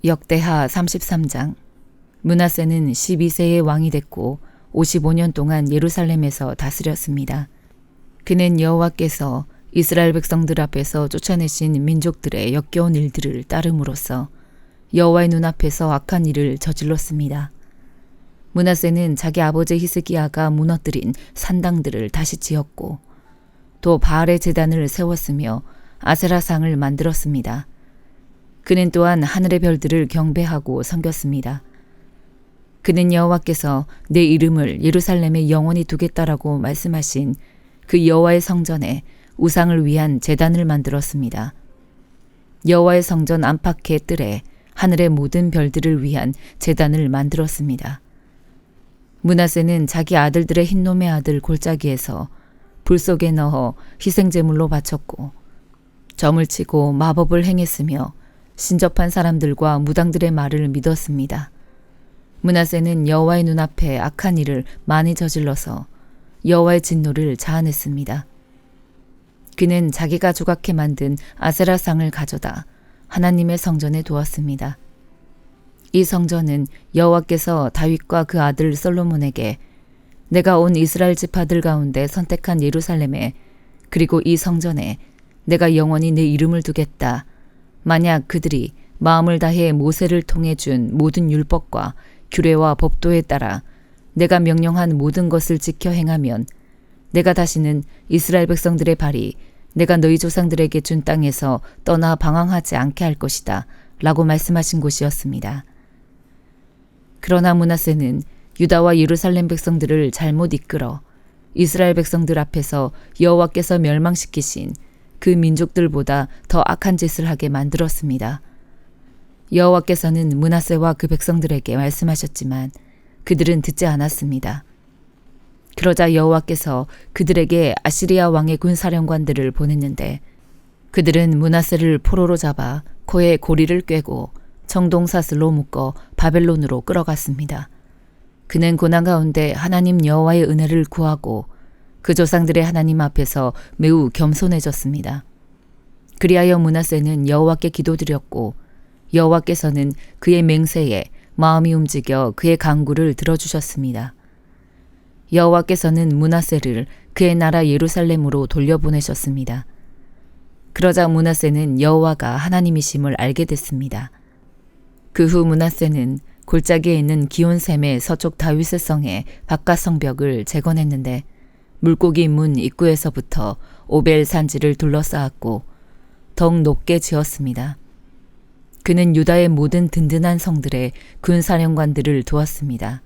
역대하 33장. 므낫세는 12세의 왕이 됐고 55년 동안 예루살렘에서 다스렸습니다. 그는 여호와께서 이스라엘 백성들 앞에서 쫓아내신 민족들의 역겨운 일들을 따름으로써 여호와의 눈앞에서 악한 일을 저질렀습니다. 므낫세는 자기 아버지 히스기야가 무너뜨린 산당들을 다시 지었고 또 바알의 제단을 세웠으며 아세라상을 만들었습니다. 그는 또한 하늘의 별들을 경배하고 섬겼습니다. 그는 여호와께서 내 이름을 예루살렘에 영원히 두겠다라고 말씀하신 그 여호와의 성전에 우상을 위한 제단을 만들었습니다. 여호와의 성전 안팎의 뜰에 하늘의 모든 별들을 위한 제단을 만들었습니다. 므낫세는 자기 아들들의 흰놈의 아들 골짜기에서 불 속에 넣어 희생제물로 바쳤고 점을 치고 마법을 행했으며 신접한 사람들과 무당들의 말을 믿었습니다. 므낫세는 여호와의 눈앞에 악한 일을 많이 저질러서 여호와의 진노를 자아냈습니다. 그는 자기가 조각해 만든 아세라상을 가져다 하나님의 성전에 두었습니다. 이 성전은 여호와께서 다윗과 그 아들 솔로몬에게 내가 온 이스라엘 지파들 가운데 선택한 예루살렘에 그리고 이 성전에 내가 영원히 내 이름을 두겠다. 만약 그들이 마음을 다해 모세를 통해 준 모든 율법과 규례와 법도에 따라 내가 명령한 모든 것을 지켜 행하면 내가 다시는 이스라엘 백성들의 발이 내가 너희 조상들에게 준 땅에서 떠나 방황하지 않게 할 것이다 라고 말씀하신 곳이었습니다. 그러나 므낫세는 유다와 예루살렘 백성들을 잘못 이끌어 이스라엘 백성들 앞에서 여호와께서 멸망시키신 그 민족들보다 더 악한 짓을 하게 만들었습니다. 여호와께서는 므낫세와 그 백성들에게 말씀하셨지만 그들은 듣지 않았습니다. 그러자 여호와께서 그들에게 아시리아 왕의 군사령관들을 보냈는데 그들은 므낫세를 포로로 잡아 코에 고리를 꿰고 청동사슬로 묶어 바벨론으로 끌어갔습니다. 그는 고난 가운데 하나님 여호와의 은혜를 구하고 그 조상들의 하나님 앞에서 매우 겸손해졌습니다. 그리하여 므낫세는 여호와께 기도드렸고 여호와께서는 그의 맹세에 마음이 움직여 그의 간구를 들어주셨습니다. 여호와께서는 므낫세를 그의 나라 예루살렘으로 돌려보내셨습니다. 그러자 므낫세는 여호와가 하나님이심을 알게 됐습니다. 그 후 므낫세는 골짜기에 있는 기온샘의 서쪽 다윗의 성의 바깥 성벽을 재건했는데 물고기 문 입구에서부터 오벨 산지를 둘러싸았고 더욱 높게 지었습니다. 그는 유다의 모든 든든한 성들의 군사령관들을 두었습니다.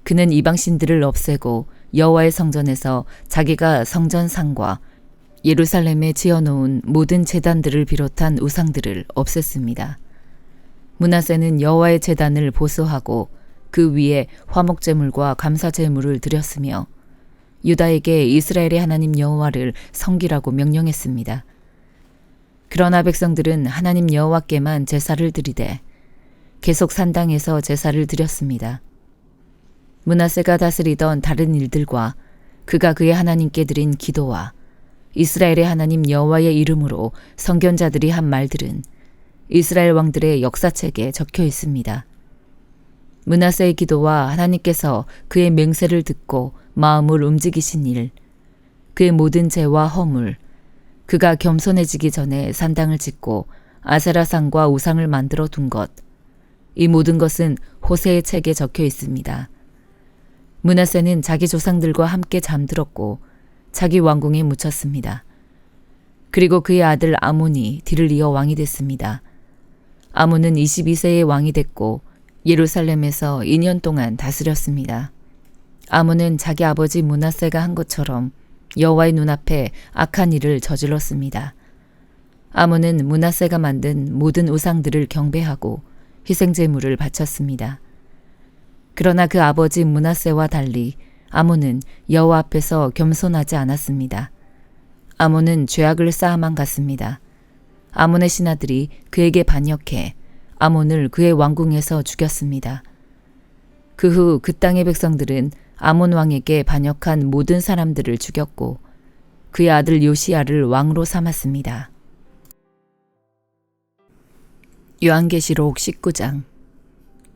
그는 이방신들을 없애고 여호와의 성전에서 자기가 성전상과 예루살렘에 지어놓은 모든 제단들을 비롯한 우상들을 없앴습니다. 므낫세는 여호와의 제단을 보수하고 그 위에 화목제물과 감사제물을 드렸으며 유다에게 이스라엘의 하나님 여호와를 섬기라고 명령했습니다. 그러나 백성들은 하나님 여호와께만 제사를 드리되 계속 산당에서 제사를 드렸습니다. 므낫세가 다스리던 다른 일들과 그가 그의 하나님께 드린 기도와 이스라엘의 하나님 여호와의 이름으로 선견자들이 한 말들은 이스라엘 왕들의 역사책에 적혀 있습니다. 므낫세의 기도와 하나님께서 그의 맹세를 듣고 마음을 움직이신 일, 그의 모든 죄와 허물, 그가 겸손해지기 전에 산당을 짓고 아세라상과 우상을 만들어 둔 것, 이 모든 것은 호세의 책에 적혀 있습니다. 므낫세는 자기 조상들과 함께 잠들었고 자기 왕궁에 묻혔습니다. 그리고 그의 아들 아몬이 뒤를 이어 왕이 됐습니다. 아몬은 22세의 왕이 됐고 예루살렘에서 2년 동안 다스렸습니다. 아몬은 자기 아버지 므낫세가 한 것처럼 여호와의 눈앞에 악한 일을 저질렀습니다. 아몬은 므낫세가 만든 모든 우상들을 경배하고 희생제물을 바쳤습니다. 그러나 그 아버지 므낫세와 달리 아몬은 여호와 앞에서 겸손하지 않았습니다. 아몬은 죄악을 쌓아만 갔습니다. 아몬의 신하들이 그에게 반역해 아몬을 그의 왕궁에서 죽였습니다. 그 후 그 땅의 백성들은 아몬 왕에게 반역한 모든 사람들을 죽였고 그의 아들 요시야를 왕으로 삼았습니다. 요한계시록 19장.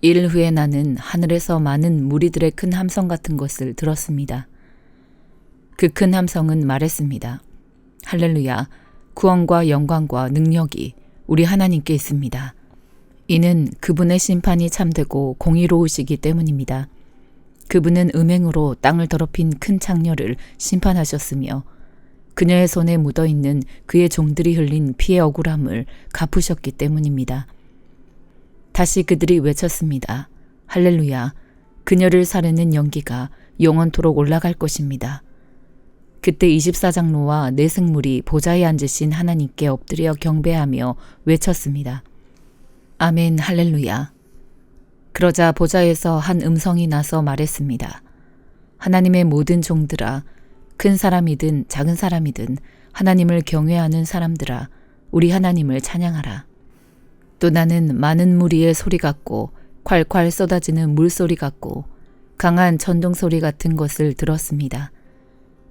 일 후에 나는 하늘에서 많은 무리들의 큰 함성 같은 것을 들었습니다. 그 큰 함성은 말했습니다. 할렐루야, 구원과 영광과 능력이 우리 하나님께 있습니다. 이는 그분의 심판이 참되고 공의로우시기 때문입니다. 그분은 음행으로 땅을 더럽힌 큰 창녀를 심판하셨으며 그녀의 손에 묻어있는 그의 종들이 흘린 피의 억울함을 갚으셨기 때문입니다. 다시 그들이 외쳤습니다. 할렐루야, 그녀를 사르는 연기가 영원토록 올라갈 것입니다. 그때 24장로와 네 생물이 보좌에 앉으신 하나님께 엎드려 경배하며 외쳤습니다. 아멘, 할렐루야. 그러자 보좌에서 한 음성이 나서 말했습니다. 하나님의 모든 종들아, 큰 사람이든 작은 사람이든 하나님을 경외하는 사람들아, 우리 하나님을 찬양하라. 또 나는 많은 무리의 소리 같고 콸콸 쏟아지는 물소리 같고 강한 천둥소리 같은 것을 들었습니다.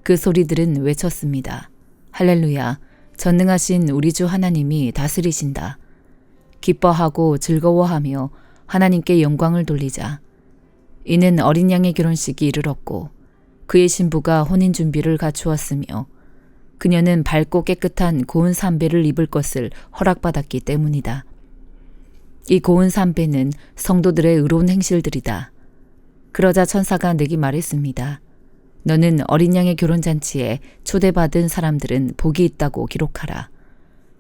그 소리들은 외쳤습니다. 할렐루야, 전능하신 우리 주 하나님이 다스리신다. 기뻐하고 즐거워하며 하나님께 영광을 돌리자. 이는 어린 양의 결혼식이 이르렀고 그의 신부가 혼인 준비를 갖추었으며 그녀는 밝고 깨끗한 고운 삼배를 입을 것을 허락받았기 때문이다. 이 고운 삼배는 성도들의 의로운 행실들이다. 그러자 천사가 내게 말했습니다. 너는 어린 양의 결혼잔치에 초대받은 사람들은 복이 있다고 기록하라.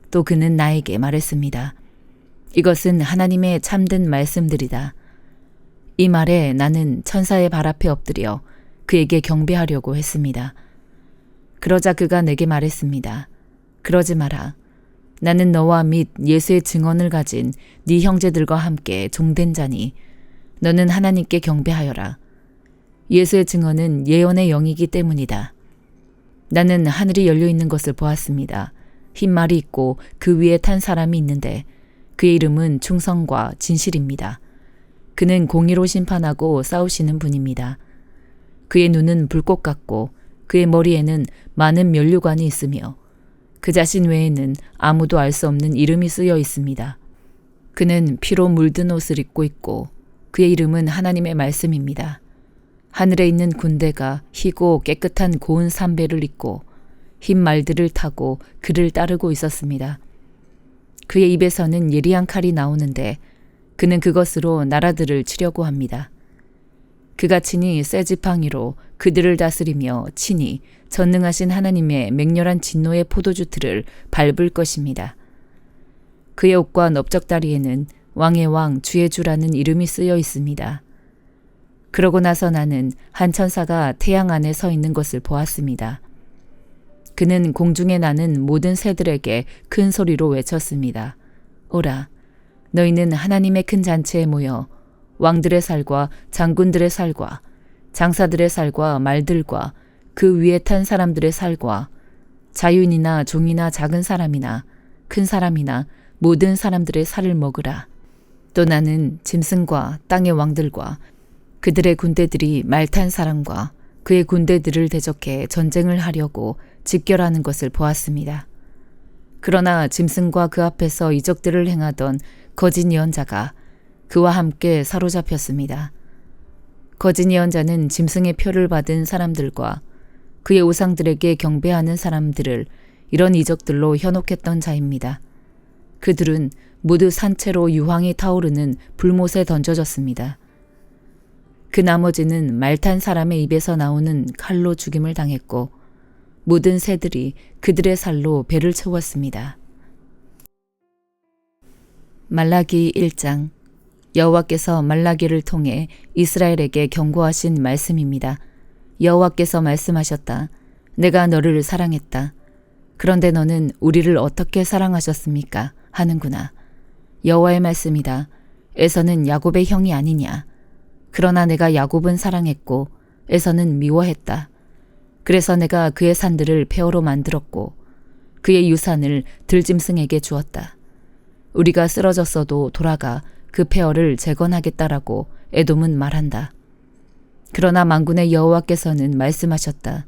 또 그는 나에게 말했습니다. 이것은 하나님의 참된 말씀들이다. 이 말에 나는 천사의 발 앞에 엎드려 그에게 경배하려고 했습니다. 그러자 그가 내게 말했습니다. 그러지 마라. 나는 너와 및 예수의 증언을 가진 네 형제들과 함께 종된 자니 너는 하나님께 경배하여라. 예수의 증언은 예언의 영이기 때문이다. 나는 하늘이 열려 있는 것을 보았습니다. 흰 말이 있고 그 위에 탄 사람이 있는데 그의 이름은 충성과 진실입니다. 그는 공의로 심판하고 싸우시는 분입니다. 그의 눈은 불꽃 같고 그의 머리에는 많은 면류관이 있으며 그 자신 외에는 아무도 알 수 없는 이름이 쓰여 있습니다. 그는 피로 물든 옷을 입고 있고 그의 이름은 하나님의 말씀입니다. 하늘에 있는 군대가 희고 깨끗한 고운 삼배를 입고 흰 말들을 타고 그를 따르고 있었습니다. 그의 입에서는 예리한 칼이 나오는데 그는 그것으로 나라들을 치려고 합니다. 그가 친히 새 지팡이로 그들을 다스리며 친히 전능하신 하나님의 맹렬한 진노의 포도주 틀을 밟을 것입니다. 그의 옷과 넓적다리에는 왕의 왕 주의 주라는 이름이 쓰여 있습니다. 그러고 나서 나는 한 천사가 태양 안에 서 있는 것을 보았습니다. 그는 공중에 나는 모든 새들에게 큰 소리로 외쳤습니다. 오라, 너희는 하나님의 큰 잔치에 모여 왕들의 살과 장군들의 살과 장사들의 살과 말들과 그 위에 탄 사람들의 살과 자유인이나 종이나 작은 사람이나 큰 사람이나 모든 사람들의 살을 먹으라. 또 나는 짐승과 땅의 왕들과 그들의 군대들이 말 탄 사람과 그의 군대들을 대적해 전쟁을 하려고 집결하는 것을 보았습니다. 그러나 짐승과 그 앞에서 이적들을 행하던 거짓 예언자가 그와 함께 사로잡혔습니다. 거짓 예언자는 짐승의 표를 받은 사람들과 그의 우상들에게 경배하는 사람들을 이런 이적들로 현혹했던 자입니다. 그들은 모두 산채로 유황이 타오르는 불못에 던져졌습니다. 그 나머지는 말탄 사람의 입에서 나오는 칼로 죽임을 당했고 모든 새들이 그들의 살로 배를 채웠습니다. 말라기 1장. 여호와께서 말라기를 통해 이스라엘에게 경고하신 말씀입니다. 여호와께서 말씀하셨다. 내가 너를 사랑했다. 그런데 너는 우리를 어떻게 사랑하셨습니까? 하는구나. 여호와의 말씀이다. 에서는 야곱의 형이 아니냐. 그러나 내가 야곱은 사랑했고 에서는 미워했다. 그래서 내가 그의 산들을 폐허로 만들었고 그의 유산을 들짐승에게 주었다. 우리가 쓰러졌어도 돌아가 그 폐허를 재건하겠다라고 에돔은 말한다. 그러나 만군의 여호와께서는 말씀하셨다.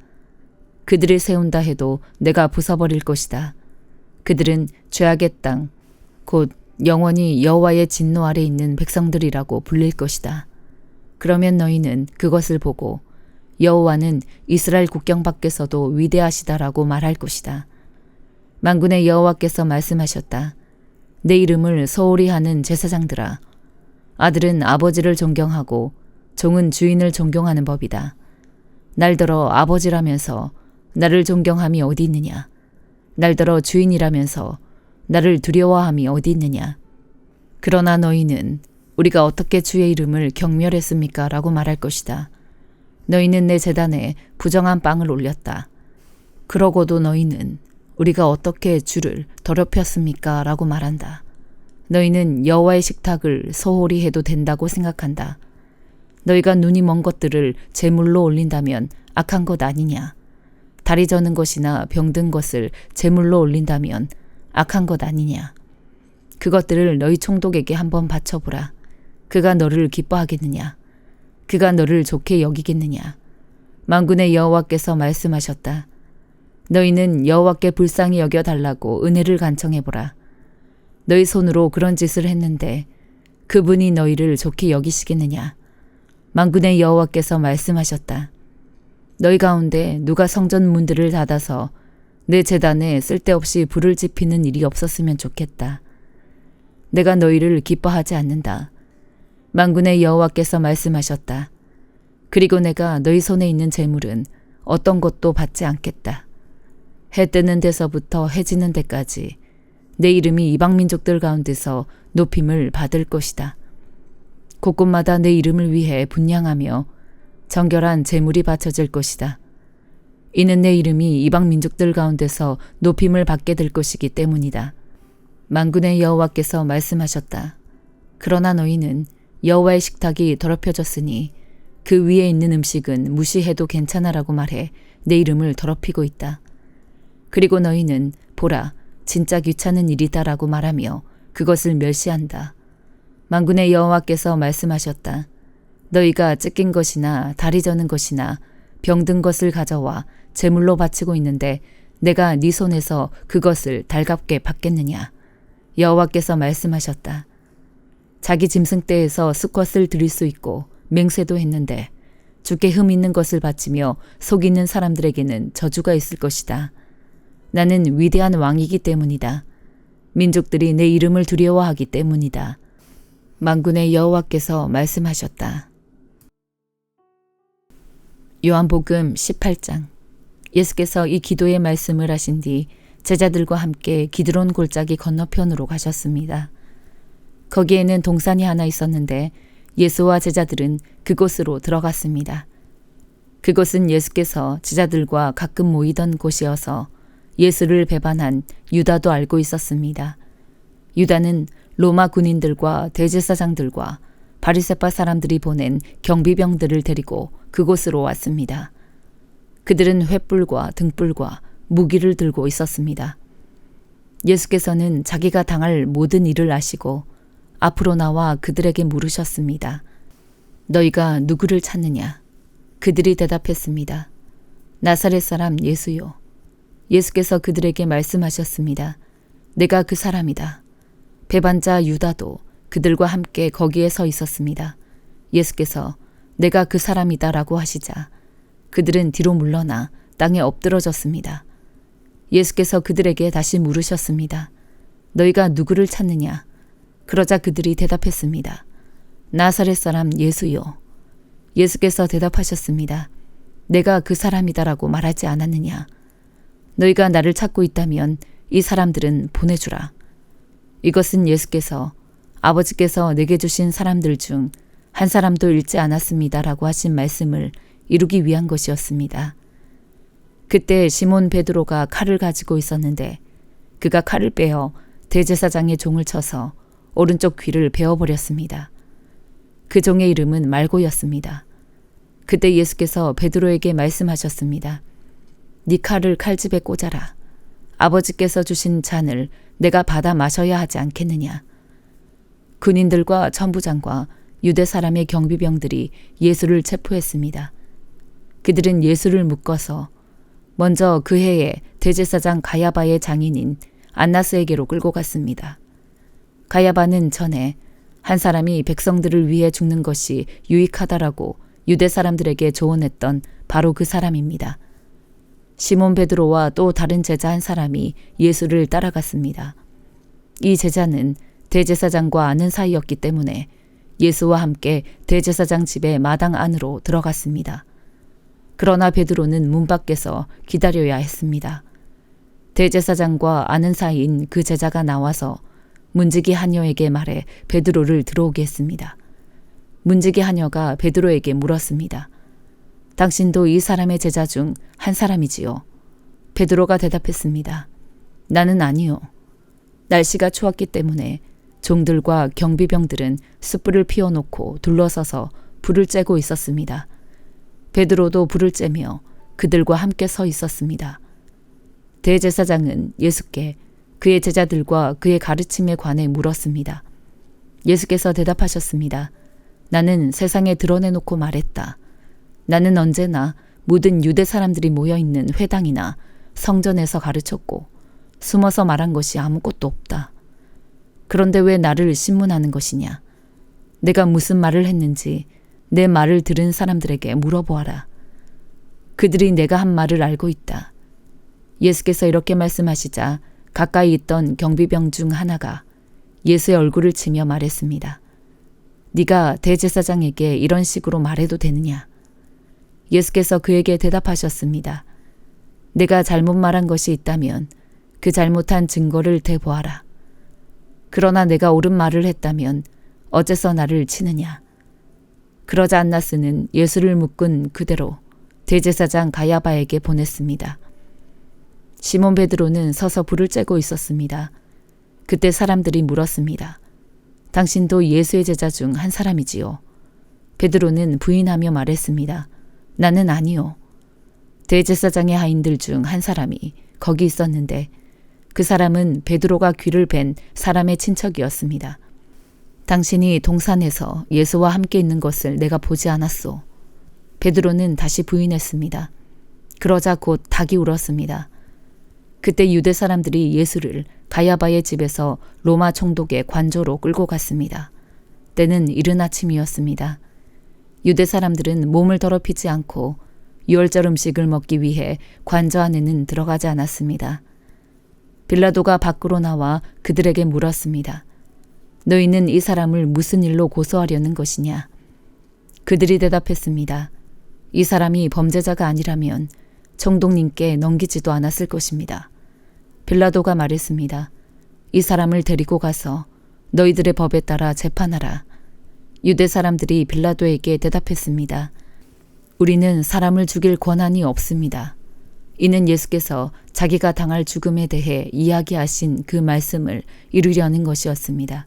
그들을 세운다 해도 내가 부숴버릴 것이다. 그들은 죄악의 땅, 곧 영원히 여호와의 진노 아래 있는 백성들이라고 불릴 것이다. 그러면 너희는 그것을 보고 여호와는 이스라엘 국경 밖에서도 위대하시다라고 말할 것이다. 만군의 여호와께서 말씀하셨다. 내 이름을 소홀히 하는 제사장들아. 아들은 아버지를 존경하고 종은 주인을 존경하는 법이다. 날더러 아버지라면서 나를 존경함이 어디 있느냐. 날더러 주인이라면서 나를 두려워함이 어디 있느냐. 그러나 너희는 우리가 어떻게 주의 이름을 경멸했습니까? 라고 말할 것이다. 너희는 내 제단에 부정한 빵을 올렸다. 그러고도 너희는 우리가 어떻게 주를 더럽혔습니까? 라고 말한다. 너희는 여호와의 식탁을 소홀히 해도 된다고 생각한다. 너희가 눈이 먼 것들을 제물로 올린다면 악한 것 아니냐. 다리 저는 것이나 병든 것을 제물로 올린다면 악한 것 아니냐. 그것들을 너희 총독에게 한번 바쳐보라. 그가 너를 기뻐하겠느냐. 그가 너를 좋게 여기겠느냐. 만군의 여호와께서 말씀하셨다. 너희는 여호와께 불쌍히 여겨달라고 은혜를 간청해보라. 너희 손으로 그런 짓을 했는데 그분이 너희를 좋게 여기시겠느냐. 만군의 여호와께서 말씀하셨다. 너희 가운데 누가 성전 문들을 닫아서 내 제단에 쓸데없이 불을 지피는 일이 없었으면 좋겠다. 내가 너희를 기뻐하지 않는다. 만군의 여호와께서 말씀하셨다. 그리고 내가 너희 손에 있는 재물은 어떤 것도 받지 않겠다. 해 뜨는 데서부터 해 지는 데까지 내 이름이 이방민족들 가운데서 높임을 받을 것이다. 곳곳마다 내 이름을 위해 분향하며 정결한 제물이 바쳐질 것이다. 이는 내 이름이 이방민족들 가운데서 높임을 받게 될 것이기 때문이다. 만군의 여호와께서 말씀하셨다. 그러나 너희는 여호와의 식탁이 더럽혀졌으니 그 위에 있는 음식은 무시해도 괜찮아라고 말해 내 이름을 더럽히고 있다. 그리고 너희는 보라, 진짜 귀찮은 일이다라고 말하며 그것을 멸시한다. 만군의 여호와께서 말씀하셨다. 너희가 찢긴 것이나 다리 저는 것이나 병든 것을 가져와 제물로 바치고 있는데 내가 네 손에서 그것을 달갑게 받겠느냐. 여호와께서 말씀하셨다. 자기 짐승떼에서 수컷을 드릴 수 있고 맹세도 했는데 주께 흠 있는 것을 바치며 속이는 사람들에게는 저주가 있을 것이다. 나는 위대한 왕이기 때문이다. 민족들이 내 이름을 두려워하기 때문이다. 만군의 여호와께서 말씀하셨다. 요한복음 18장. 예수께서 이 기도의 말씀을 하신 뒤 제자들과 함께 기드론 골짜기 건너편으로 가셨습니다. 거기에는 동산이 하나 있었는데 예수와 제자들은 그곳으로 들어갔습니다. 그곳은 예수께서 제자들과 가끔 모이던 곳이어서 예수를 배반한 유다도 알고 있었습니다. 유다는 로마 군인들과 대제사장들과 바리새파 사람들이 보낸 경비병들을 데리고 그곳으로 왔습니다. 그들은 횃불과 등불과 무기를 들고 있었습니다. 예수께서는 자기가 당할 모든 일을 아시고 앞으로 나와 그들에게 물으셨습니다. 너희가 누구를 찾느냐? 그들이 대답했습니다. 나사렛 사람 예수요. 예수께서 그들에게 말씀하셨습니다. 내가 그 사람이다. 배반자 유다도 그들과 함께 거기에 서 있었습니다. 예수께서 내가 그 사람이다 라고 하시자 그들은 뒤로 물러나 땅에 엎드러졌습니다. 예수께서 그들에게 다시 물으셨습니다. 너희가 누구를 찾느냐? 그러자 그들이 대답했습니다. 나사렛 사람 예수요. 예수께서 대답하셨습니다. 내가 그 사람이다라고 말하지 않았느냐? 너희가 나를 찾고 있다면 이 사람들은 보내주라. 이것은 예수께서 아버지께서 내게 주신 사람들 중 한 사람도 잃지 않았습니다라고 하신 말씀을 이루기 위한 것이었습니다. 그때 시몬 베드로가 칼을 가지고 있었는데 그가 칼을 빼어 대제사장의 종을 쳐서 오른쪽 귀를 베어버렸습니다. 그 종의 이름은 말고였습니다. 그때 예수께서 베드로에게 말씀하셨습니다. 네 칼을 칼집에 꽂아라. 아버지께서 주신 잔을 내가 받아 마셔야 하지 않겠느냐. 군인들과 천부장과 유대 사람의 경비병들이 예수를 체포했습니다. 그들은 예수를 묶어서 먼저 그 해에 대제사장 가야바의 장인인 안나스에게로 끌고 갔습니다. 가야바는 전에 한 사람이 백성들을 위해 죽는 것이 유익하다라고 유대 사람들에게 조언했던 바로 그 사람입니다. 시몬 베드로와 또 다른 제자 한 사람이 예수를 따라갔습니다. 이 제자는 대제사장과 아는 사이였기 때문에 예수와 함께 대제사장 집의 마당 안으로 들어갔습니다. 그러나 베드로는 문 밖에서 기다려야 했습니다. 대제사장과 아는 사이인 그 제자가 나와서 문지기 하녀에게 말해 베드로를 들어오게 했습니다. 문지기 하녀가 베드로에게 물었습니다. 당신도 이 사람의 제자 중 한 사람이지요? 베드로가 대답했습니다. 나는 아니요. 날씨가 추웠기 때문에 종들과 경비병들은 숯불을 피워놓고 둘러서서 불을 쬐고 있었습니다. 베드로도 불을 쬐며 그들과 함께 서 있었습니다. 대제사장은 예수께 그의 제자들과 그의 가르침에 관해 물었습니다. 예수께서 대답하셨습니다. 나는 세상에 드러내놓고 말했다. 나는 언제나 모든 유대 사람들이 모여있는 회당이나 성전에서 가르쳤고 숨어서 말한 것이 아무것도 없다. 그런데 왜 나를 신문하는 것이냐? 내가 무슨 말을 했는지 내 말을 들은 사람들에게 물어보아라. 그들이 내가 한 말을 알고 있다. 예수께서 이렇게 말씀하시자 가까이 있던 경비병 중 하나가 예수의 얼굴을 치며 말했습니다. 네가 대제사장에게 이런 식으로 말해도 되느냐? 예수께서 그에게 대답하셨습니다. 내가 잘못 말한 것이 있다면 그 잘못한 증거를 대보아라. 그러나 내가 옳은 말을 했다면 어째서 나를 치느냐? 그러자 안나스는 예수를 묶은 그대로 대제사장 가야바에게 보냈습니다. 시몬 베드로는 서서 불을 쬐고 있었습니다. 그때 사람들이 물었습니다. 당신도 예수의 제자 중 한 사람이지요? 베드로는 부인하며 말했습니다. 나는 아니요. 대제사장의 하인들 중 한 사람이 거기 있었는데 그 사람은 베드로가 귀를 벤 사람의 친척이었습니다. 당신이 동산에서 예수와 함께 있는 것을 내가 보지 않았소. 베드로는 다시 부인했습니다. 그러자 곧 닭이 울었습니다. 그때 유대 사람들이 예수를 가야바의 집에서 로마 총독의 관저로 끌고 갔습니다. 때는 이른 아침이었습니다. 유대 사람들은 몸을 더럽히지 않고 유월절 음식을 먹기 위해 관저 안에는 들어가지 않았습니다. 빌라도가 밖으로 나와 그들에게 물었습니다. 너희는 이 사람을 무슨 일로 고소하려는 것이냐? 그들이 대답했습니다. 이 사람이 범죄자가 아니라면 총독님께 넘기지도 않았을 것입니다. 빌라도가 말했습니다. 이 사람을 데리고 가서 너희들의 법에 따라 재판하라. 유대 사람들이 빌라도에게 대답했습니다. 우리는 사람을 죽일 권한이 없습니다. 이는 예수께서 자기가 당할 죽음에 대해 이야기하신 그 말씀을 이루려는 것이었습니다.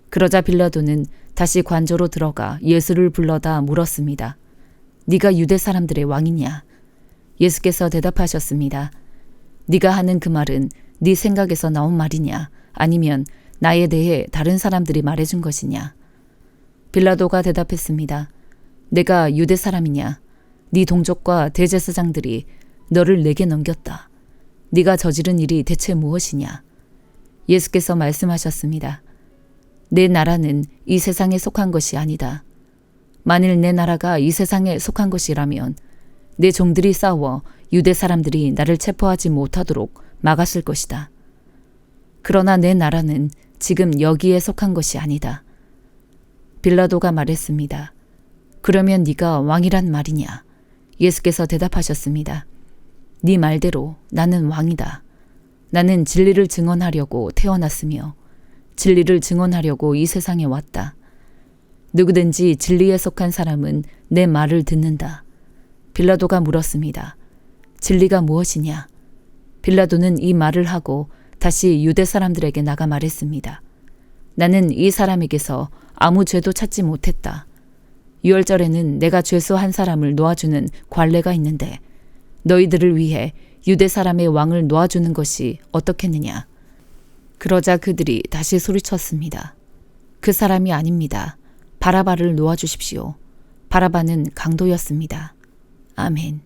그러자 빌라도는 다시 관저로 들어가 예수를 불러다 물었습니다. 네가 유대 사람들의 왕이냐? 예수께서 대답하셨습니다. 네가 하는 그 말은 네 생각에서 나온 말이냐? 아니면 나에 대해 다른 사람들이 말해준 것이냐? 빌라도가 대답했습니다. 내가 유대 사람이냐? 네 동족과 대제사장들이 너를 내게 넘겼다. 네가 저지른 일이 대체 무엇이냐? 예수께서 말씀하셨습니다. 내 나라는 이 세상에 속한 것이 아니다. 만일 내 나라가 이 세상에 속한 것이라면 내 종들이 싸워 유대 사람들이 나를 체포하지 못하도록 막았을 것이다. 그러나 내 나라는 지금 여기에 속한 것이 아니다. 빌라도가 말했습니다. 그러면 네가 왕이란 말이냐? 예수께서 대답하셨습니다. 네 말대로 나는 왕이다. 나는 진리를 증언하려고 태어났으며 진리를 증언하려고 이 세상에 왔다. 누구든지 진리에 속한 사람은 내 말을 듣는다. 빌라도가 물었습니다. 진리가 무엇이냐? 빌라도는 이 말을 하고 다시 유대 사람들에게 나가 말했습니다. 나는 이 사람에게서 아무 죄도 찾지 못했다. 유월절에는 내가 죄수한 사람을 놓아주는 관례가 있는데 너희들을 위해 유대 사람의 왕을 놓아주는 것이 어떻겠느냐? 그러자 그들이 다시 소리쳤습니다. 그 사람이 아닙니다. 바라바를 놓아주십시오. 바라바는 강도였습니다. 아멘.